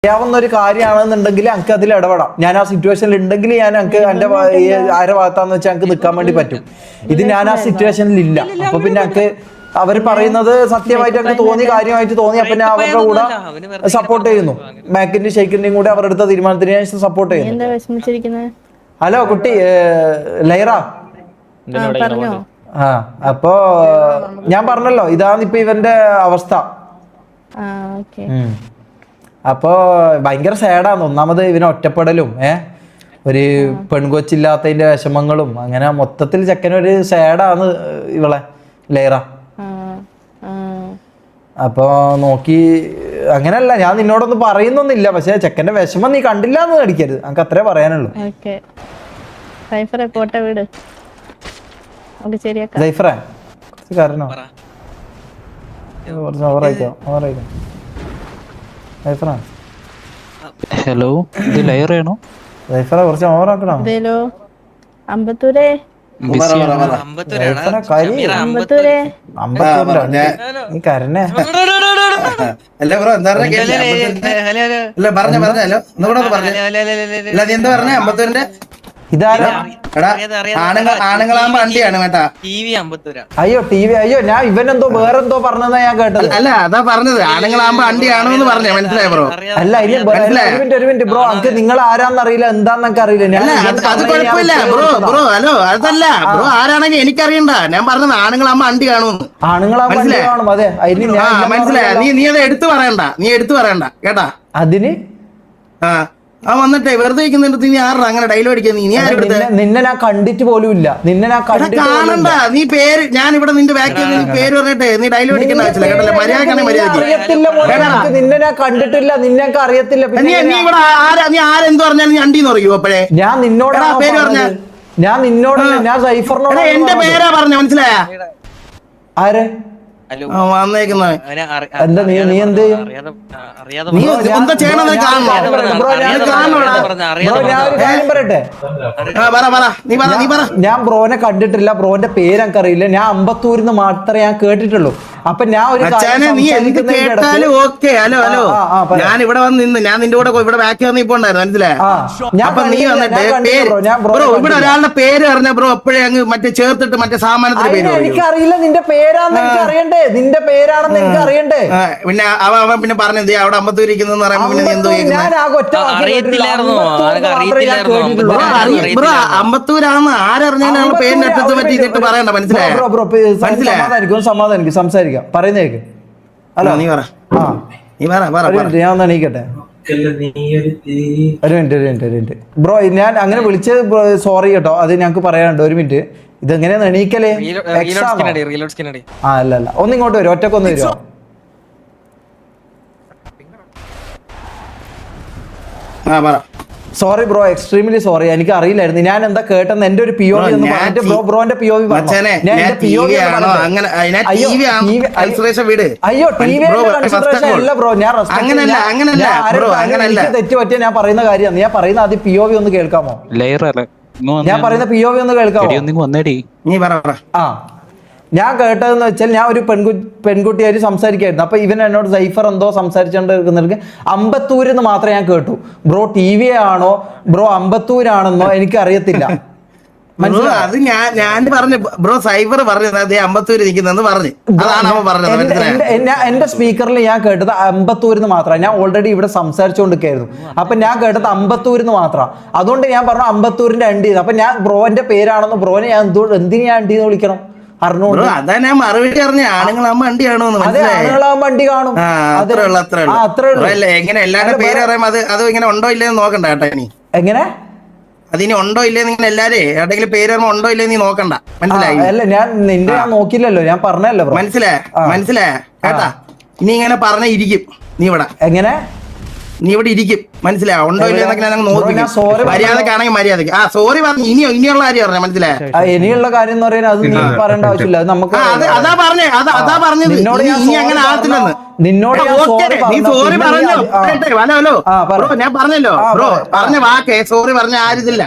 അറിയാവുന്ന ഒരു കാര്യമാണെന്നുണ്ടെങ്കിൽ എനിക്ക് അതിൽ ഇടപെടാം. ഞാൻ ആ സിറ്റുവേഷനിൽ ഉണ്ടെങ്കിൽ ഞാൻ എനിക്ക് എന്റെ ആരെ ഭാഗത്താന്ന് വെച്ചാൽ എനിക്ക് നിൽക്കാൻ വേണ്ടി പറ്റും. ഇത് ഞാൻ ആ സിറ്റുവേഷനിൽ ഇല്ല. അപ്പൊ പിന്നെ എനിക്ക് അവർ പറയുന്നത് സത്യമായിട്ട് എനിക്ക് തോന്നി, കാര്യമായിട്ട് തോന്നി. അപ്പൊ ഞാൻ അവരുടെ കൂടെ സപ്പോർട്ട് ചെയ്യുന്നു. മാക്കിന്റെയും ഷെയ്ക്കിന്റെയും കൂടെ അവരുടെ എടുത്ത തീരുമാനത്തിന് ഞാൻ സപ്പോർട്ട് ചെയ്യുന്നു. ഹലോ കുട്ടി, ലൈറ. ആ അപ്പോ ഞാൻ പറഞ്ഞല്ലോ ഇതാണ് ഇപ്പൊ ഇവന്റെ അവസ്ഥ. അപ്പോ ഭയങ്കര സാഡാന്ന്. ഒന്നാമത് ഇവന് ഒറ്റപ്പെടലും ഒരു പെൺകൊച്ചില്ലാത്തതിന്റെ വിഷമങ്ങളും അങ്ങനെ മൊത്തത്തിൽ ചെക്കനൊരു സാഡാന്ന് ഇവളെ ലൈറ. അപ്പൊ നോക്കി അങ്ങനെയല്ല, ഞാൻ നിന്നോടൊന്നും പറയുന്നൊന്നുമില്ല. പക്ഷെ ചെക്കന്റെ വിഷമം നീ കണ്ടില്ല എന്ന് നടിക്കരുത്. നമുക്ക് അത്രേ പറയാനുള്ളൂ. ജൈഫറേ കുറച്ച് കാരണോ കുറച്ച് ഓവറായിക്കോ. ഹലോ, ഇത് ലൈറാണോ? ജൈഫറ കുറച്ച് ഓവറാക്കണോ? നീ കരഞ്ഞേ. അല്ല ബ്രോ എന്താ പറഞ്ഞ അമ്പത്തൂരിന്റെ ഇതാരാ? ആണുങ്ങളാകുമ്പോ അണ്ടിയാണ് കേട്ടാ. അയ്യോ ടി വി, അയ്യോ ഞാൻ ഇവനെന്തോ വേറെന്തോ പറഞ്ഞതാ ഞാൻ കേട്ടത്. അല്ല അതാ പറഞ്ഞത്, ആണുങ്ങളാകുമ്പോ അണ്ടിയാണോ എന്ന് പറഞ്ഞ മനസ്സിലായി ബ്രോ? അല്ല ഒരു മിനിറ്റ് ബ്രോ, എനിക്ക് നിങ്ങൾ ആരാന്നറിയില്ല, എന്താന്നൊക്കെ അറിയില്ല. അത് കുഴപ്പമില്ല ബ്രോ. ബ്രോ ഹലോ, അതല്ല ബ്രോ, ആരാണെങ്കിൽ എനിക്കറിയണ്ട. ഞാൻ പറഞ്ഞത് ആണുങ്ങളാകുമ്പോ അണ്ടി കാണുമെന്ന്. ആണുങ്ങളാകുമ്പോ അതെ മനസ്സിലായി. നീ അത് എടുത്തു പറയണ്ട കേട്ടാ. അതിന് വന്നിട്ടേ വെറുതെ നീ ആരുടെ അങ്ങനെ ഡയലോഗ് അടിക്കാൻ? നീ നിന്നെ ഞാൻ കണ്ടിട്ട് പോലും ഇല്ല. നിന്നെ ഞാൻ കാണണ്ട. നീ പേര് ഞാൻ ഇവിടെ നിന്റെ ബാക്കിൽ പേര് പറഞ്ഞിട്ടേ നീ ഡയലോഗ് അടിക്കേണ്ട ആവശ്യമില്ല കേട്ടല്ലേ. മര്യാദ നിന്നെ ഞാൻ കണ്ടിട്ടില്ല, നിന്നെ അറിയത്തില്ല. നീ ഇവിടെ നീ ആരെന്ത് പറഞ്ഞാലും നീ അണ്ടിന്ന് പറയൂ. അപ്പോഴേ ഞാൻ നിന്നോട് പേര് പറഞ്ഞ ഞാൻ സൈഫറിനോട് എന്റെ പേരാ പറഞ്ഞ മനസ്സിലായ? ആര് വന്നേക്കുന്നത് എന്താ? നീ എന്ത് ചെയ്യും? എന്താ ചെയ്യണമെന്ന് പറയട്ടെ, ഞാൻ ബ്രോനെ കണ്ടിട്ടില്ല, ബ്രോന്റെ പേര് എനിക്ക് അറിയില്ല. ഞാൻ അമ്പത്തൂരിന്ന് മാത്രമേ ഞാൻ കേട്ടിട്ടുള്ളൂ. അപ്പൊ ഞാൻ ഒരു ഞാൻ ഇവിടെ വന്ന് നിന്ന് ഞാൻ നിന്റെ കൂടെ ഇവിടെ ബാക്കി വന്ന് ഇപ്പൊ ഉണ്ടായിരുന്നു മനസ്സിലായോ? അപ്പൊ നീ വന്നിട്ട് ഇവിടെ ഒരാളുടെ പേര് പറഞ്ഞ ബ്രോ എപ്പോഴേ അങ്ങ് മറ്റേ ചേർത്തിട്ട് മറ്റേ സാമാനത്തിന്റെ പേര് എനിക്കറിയില്ല. നിന്റെ പേരാണെന്ന് എനിക്ക് അറിയണ്ടേ, നിന്റെ പേരാണെന്ന് എനിക്ക് അറിയണ്ടേ. പിന്നെ അവൻ പിന്നെ പറഞ്ഞത് അവിടെ അമ്പത്തൂരിക്കുന്ന അമ്പത്തൂരാന്ന് ആരറിഞ്ഞാലും പേരിന്റെ അറ്റത്ത് പറ്റി ഇതിട്ട് പറയണ്ട മനസ്സിലായോ? സംസാരിക്കാം പറയുന്നേക്ക്. അല്ല നീ പറ, ഞാൻ ഒന്ന് എണീക്കട്ടെ. ഒരു മിനിറ്റ് ബ്രോ, ഞാൻ അങ്ങനെ വിളിച്ചത് സോറി കേട്ടോ, അത് ഞങ്ങക്ക് പറയാനുണ്ട്. ഒരു മിനിറ്റ്, ഇതെങ്ങനെയാന്ന് എണീക്കലേ? അല്ല ഒന്നിങ്ങോട്ട് വരും, ഒറ്റക്കൊന്ന് വരുമോ? Sorry bro, extremely sorry. എനിക്ക് അറിയില്ലായിരുന്നു. ഞാൻ എന്താ കേട്ടെന്ന് എന്റെ ഒരു POV ബ്രോന്റെ POV അയ്യോ അല്ല ബ്രോ, ഞാൻ തെറ്റ് പറ്റിയ ഞാൻ പറയുന്ന കാര്യമാണ്. ഞാൻ പറയുന്ന ആദ്യം POV ഒന്ന് കേൾക്കാമോ? ഞാൻ പറയുന്ന POV ഒന്ന് കേൾക്കാമോ? ഞാൻ കേട്ടതെന്ന് വെച്ചാൽ ഞാൻ ഒരു പെൺകുട്ടിയായിട്ട് സംസാരിക്കായിരുന്നു. അപ്പൊ ഇവൻ എന്നോട് സൈഫർ എന്തോ സംസാരിച്ചോണ്ടിരിക്കുന്നവർക്ക് അമ്പത്തൂരിന്ന് മാത്രമേ ഞാൻ കേട്ടു. ബ്രോ TV ആണോ ബ്രോ അമ്പത്തൂരാണെന്നോ എനിക്ക് അറിയത്തില്ല. അത് ഞാൻ പറഞ്ഞു ബ്രോ, സൈഫർ പറഞ്ഞത് അമ്പത്തൂര് നിൽക്കുന്നെന്ന് പറഞ്ഞു. അതാണ് അവൻ പറഞ്ഞത്. എന്റെ സ്പീക്കറിൽ ഞാൻ കേട്ടത് അമ്പത്തൂരിന്ന് മാത്രമാണ്. ഞാൻ ഓൾറെഡി ഇവിടെ സംസാരിച്ചുകൊണ്ടിരിക്കായിരുന്നു. അപ്പൊ ഞാൻ കേട്ടത് അമ്പത്തൂരിന്ന് മാത്രം. അതുകൊണ്ട് ഞാൻ പറഞ്ഞു അമ്പത്തൂരിന്റെ അണ്ടി. അപ്പൊ ഞാൻ ബ്രോന്റെ പേരാണെന്ന്, ബ്രോനെ ഞാൻ എന്തിനു ഞാൻ അണ്ടിന്ന് വിളിക്കണം? അതാ ഞാൻ മറുപടി പറഞ്ഞു, ആണുങ്ങളാകുമ്പോ അണ്ടിയാണോ? ആണുങ്ങളാകുമ്പോ അണ്ടി കാണും. എങ്ങനെ എല്ലാവരുടെ പേര് പറയുമ്പോ അത് ഇങ്ങനെ ഉണ്ടോ ഇല്ലെന്ന് നോക്കണ്ട കേട്ടോ. ഇനി എങ്ങനെ അതിന് ഉണ്ടോ ഇല്ലേ നിങ്ങൾ എല്ലാരും എവിടെയെങ്കിലും പേര് പറയുമ്പോ ഉണ്ടോ ഇല്ലേ നീ നോക്കണ്ട, മനസ്സിലായി? അല്ല ഞാൻ നിന്റെ ഞാൻ നോക്കില്ലല്ലോ, ഞാൻ പറഞ്ഞല്ലോ. മനസ്സിലായ കേട്ടാ? ഇനി ഇങ്ങനെ പറഞ്ഞ ഇരിക്കും നീ ഇവിടെ. എങ്ങനെ നീ ഇവിടെ ഇരിക്കും, മനസ്സിലായോ? ഉണ്ടോ ഇല്ലെന്നൊക്കെ ഞാൻ നോക്കി. മര്യാദക്കാണെങ്കിൽ മര്യാദക്ക് സോറി പറഞ്ഞു. ഇനിയുള്ള കാര്യം പറഞ്ഞ മനസ്സിലായോ? ഇനിയുള്ള കാര്യം എന്ന് പറയാൻ അത് നീ പറയേണ്ട ആവശ്യമില്ല. നമുക്ക് അതാ പറഞ്ഞത് ഇനി അങ്ങനെ ആകത്തില്ലെന്ന് നിന്നോട് നീ സോറി പറഞ്ഞോ? ഹലോ ബ്രോ, ഞാൻ പറഞ്ഞല്ലോ ബ്രോ, പറഞ്ഞ വാക്കേ സോറി പറഞ്ഞ ആരിതില്ല.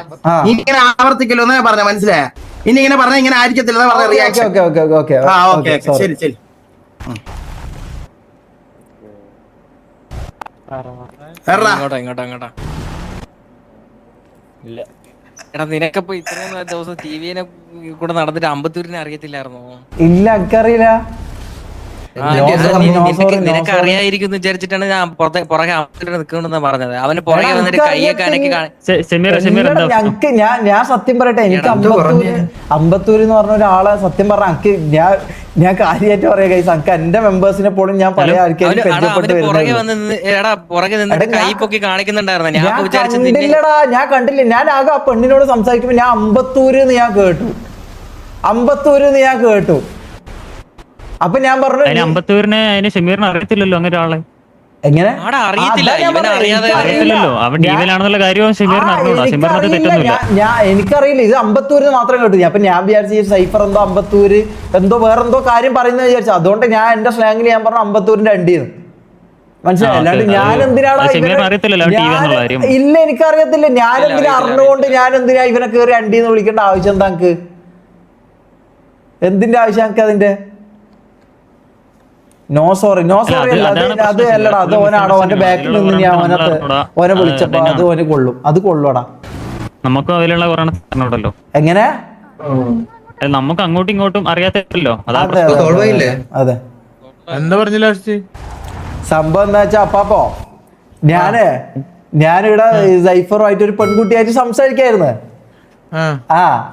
നീ ഇങ്ങനെ ആവർത്തിക്കല്ലോ എന്നാ പറഞ്ഞ, മനസ്സിലായോ? ഇനി ഇങ്ങനെ പറഞ്ഞ ഇങ്ങനെ ആയിരിക്കത്തില്ല പറഞ്ഞ റിയാക്ഷൻ. ശരി ഇങ്ങോട്ടാ ഇല്ല എടാ നിനക്കപ്പോ ഇത്രയും ദിവസം ടിവിനെ കൂടെ നടന്നിട്ട് അമ്പത്തൂരിനെ അറിയത്തില്ലായിരുന്നോ? ഇല്ല എനിക്കറിയില്ല. നിനക്ക് അറിയായിരിക്കും വിചാരിച്ചിട്ടാണ് ഞാൻ പുറകെ അമ്പത്തൂരിൽ നിൽക്കണെന്നാ പറഞ്ഞത്. അവന് പുറകെ വന്നിട്ട് കയ്യൊക്കെ അനക്കി ഞങ്ങക്ക് ഞാൻ സത്യം പറയട്ടെ, എനിക്ക് അമ്പത്തൂര് എന്ന് പറഞ്ഞ ഒരാളെ സത്യം പറഞ്ഞ എനിക്ക് ഞാൻ കാര്യമായിട്ട് പറയാ കൈസ്, എനിക്ക് എന്റെ മെമ്പേഴ്സിനെ പോലും ഞാൻ പല ആൾക്കാരും കണ്ടില്ലടാ. ഞാൻ കണ്ടില്ല. ഞാൻ ആകെ ആ പെണ്ണിനോട് സംസാരിക്കുമ്പോ ഞാൻ അമ്പത്തൂര് ഞാൻ കേട്ടു. അപ്പൊ ഞാൻ പറഞ്ഞു അമ്പത്തൂരിനെ അതിന് ഷമീറിനെ അറിയത്തില്ലല്ലോ അങ്ങനെ ഒരാളെ. എങ്ങനെ അറിയത്തില്ലല്ലോ അവൻ ടീമിലാണെന്നുള്ള കാര്യവും ഷമീറിന് അറിഞ്ഞൂടാ. ഷമീറിനകത്ത് തെറ്റൊന്നുമില്ല. എനിക്കറിയില്ല, ഇത് അമ്പത്തൂരിന് മാത്രം കേട്ടു. അപ്പൊ ഞാൻ വിചാരിച്ചു സൈഫർ എന്തോ അമ്പത്തൂര് എന്തോ വേറെന്തോ കാര്യം പറയുന്നത് വിചാരിച്ചു. അതുകൊണ്ട് ഞാൻ എന്റെ സ്ലാങ്ങിൽ ഞാൻ പറഞ്ഞു അമ്പത്തൂരിന്റെ അണ്ടിന്ന്. മനസ്സിലായി? അല്ലാണ്ട് ഞാൻ എന്തിനാണ് ഇല്ല എനിക്കറിയത്തില്ല. ഞാൻ എന്തിനാ അറിഞ്ഞുകൊണ്ട് ഞാൻ എന്തിനാ ഇവനെ കയറി അണ്ടിന്ന് വിളിക്കേണ്ട ആവശ്യം എന്താ എനിക്ക്? എന്തിന്റെ ആവശ്യം എനിക്ക് അതിന്റെ? നോ സോറി അല്ല, അത് അല്ലടാ, അത് ഓനാണോ ഓന്റെ ബാക്കിൽ നിന്ന് ഞാൻ ഓനെ വിളിച്ചപ്പോ അത് ഓന് അത് കൊള്ളൂടാ. നമുക്കും അതിലുള്ള കുറഞ്ഞല്ലോ. എങ്ങനെ നമുക്ക് അങ്ങോട്ടും ഇങ്ങോട്ടും അറിയാത്തല്ലോ. അതെ എന്താ പറഞ്ഞില്ല സംഭവം എന്താ വെച്ചാ അപ്പാപ്പോ ഞാനിവിടെ സൈഫറുമായിട്ട് ഒരു പെൺകുട്ടിയായിട്ട് സംസാരിക്കായിരുന്നു.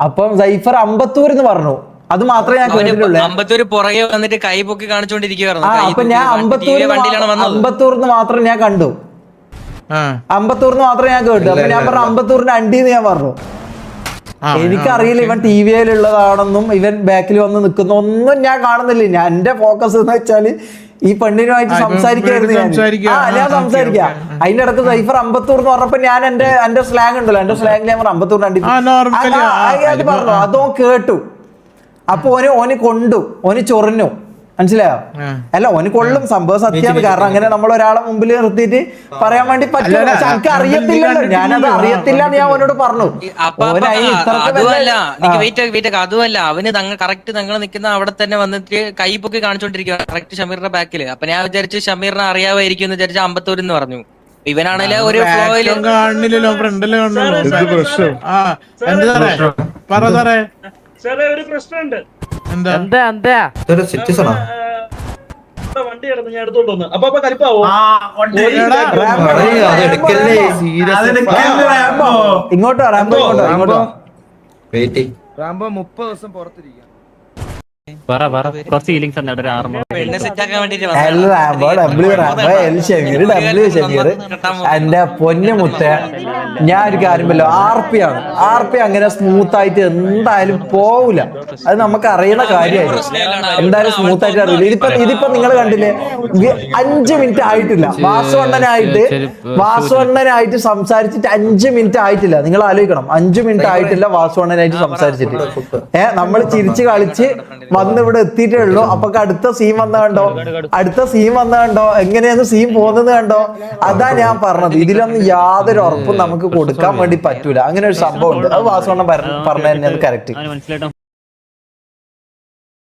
അപ്പം സൈഫർ അമ്പത്തൂരിന്ന് പറഞ്ഞു. അത് മാത്രമേ ഞാൻ കേട്ടിട്ടുള്ളൂ. അമ്പത്തൂര് പുറകെ വന്നിട്ട് കൈ പൊക്കി കാണിച്ചോണ്ടിരിക്കുവായിരുന്നു. അപ്പൊ ഞാൻ അമ്പത്തൂരിന്ന് മാത്രം ഞാൻ കണ്ടു. അമ്പത്തൂരിന്ന് മാത്രം ഞാൻ കേട്ടു. അപ്പൊ ഞാൻ പറഞ്ഞു അമ്പത്തൂരിന്റെ അണ്ടിന്ന് ഞാൻ പറഞ്ഞു. എനിക്കറിയില്ല ഇവൻ ടി വിയിലുള്ളതാണെന്നും ഇവൻ ബാക്കിൽ വന്ന് നിൽക്കുന്ന ഒന്നും ഞാൻ കാണുന്നില്ല. ഞാൻ എന്റെ ഫോക്കസ് എന്ന് വെച്ചാല് ഈ പെണ്ണിനുമായിട്ട് സംസാരിക്കായിരുന്നു. ഞാൻ സംസാരിക്കാം. അതിന്റെ ഇടക്ക് സൈഫർ അമ്പത്തൂർ എന്ന് പറഞ്ഞപ്പോ ഞാൻ എന്റെ സ്ലാങ് ഉണ്ടല്ലോ, എന്റെ സ്ലാങ്ങിൽ ഞാൻ പറഞ്ഞു അമ്പത്തൂരിന്റെ അണ്ടി അത് പറഞ്ഞു. അതോ കേട്ടു. അപ്പൊ ഓന് കൊണ്ടു, ഓന് ചൊറിഞ്ഞു. മനസ്സിലായോ? അല്ല ഓന് കൊള്ളും, സംഭവം സത്യമാണ്. കാരണം അങ്ങനെ നമ്മൾ ഒരാളെ മുമ്പിൽ നിർത്തിയിട്ട് പറയാൻ വേണ്ടി പറ്റില്ല. പക്ഷെ എനിക്ക് അറിയത്തില്ലല്ലോ, ഞാനത് അറിയത്തില്ല എന്ന് ഞാൻ അവനോട് പറഞ്ഞു. അതുമല്ല അവന് കറക്റ്റ് ഞങ്ങൾ നിൽക്കുന്ന അവിടെ തന്നെ വന്നിട്ട് കൈ പൊക്കി കാണിച്ചോണ്ടിരിക്കുക കറക്റ്റ് ഷമീറിന്റെ ബാക്കില്. അപ്പൊ ഞാൻ വിചാരിച്ചു ഷമീറിനെ അറിയാമായിരിക്കും എന്ന് വിചാരിച്ചു അമ്പത്തൂരെന്ന് പറഞ്ഞു. ഇവനാണേലും ഒരു ഫ്ലോയില് ഒരു പ്രശ്നമുണ്ട്. വണ്ടി കിടന്ന് ഞാൻ എടുത്തോണ്ട് വന്നു. അപ്പൊ കലിപ്പാവോ? ഇങ്ങോട്ടോ റാംബോ, ഇങ്ങോട്ടോ. റാംബോ 30 ദിവസം പുറത്തിരിക്കാം. എന്റെ പൊന്നുമുത്ത, ഞാൻ ഒരു കാര്യമല്ലോ, ആർപ്പിയാണ്. ആർപ്പി അങ്ങനെ സ്മൂത്ത് ആയിട്ട് എന്തായാലും പോവില്ല. അത് നമുക്ക് അറിയുന്ന കാര്യമായിരുന്നു. എന്തായാലും സ്മൂത്ത് ആയിട്ട് അറിയില്ല. ഇതിപ്പോ നിങ്ങൾ കണ്ടില്ലേ, 5 മിനിറ്റ് ആയിട്ടില്ല. വാസുവണ്ണനായിട്ട് സംസാരിച്ചിട്ട് 5 മിനിറ്റ് ആയിട്ടില്ല. നിങ്ങൾ ആലോചിക്കണം, 5 മിനിറ്റ് ആയിട്ടില്ല വാസുവണ്ണനായിട്ട് സംസാരിച്ചിട്ട്. നമ്മൾ ചിരിച്ച് കളിച്ച് വന്ന് ഇവിടെ എത്തിയിട്ടേ ഉള്ളൂ. അപ്പൊ അടുത്ത സീൻ വന്ന കണ്ടോ, എങ്ങനെയാണ് സീൻ പോകുന്നത് കണ്ടോ. അതാ ഞാൻ പറഞ്ഞത്, ഇതിലൊന്നും യാതൊരു ഉറപ്പും നമുക്ക് കൊടുക്കാൻ വേണ്ടി പറ്റൂല. അങ്ങനെ ഒരു സംഭവം ഉണ്ട്. അത് വാസുവണ്ണൻ പറഞ്ഞു തന്നെ കറക്റ്റ്.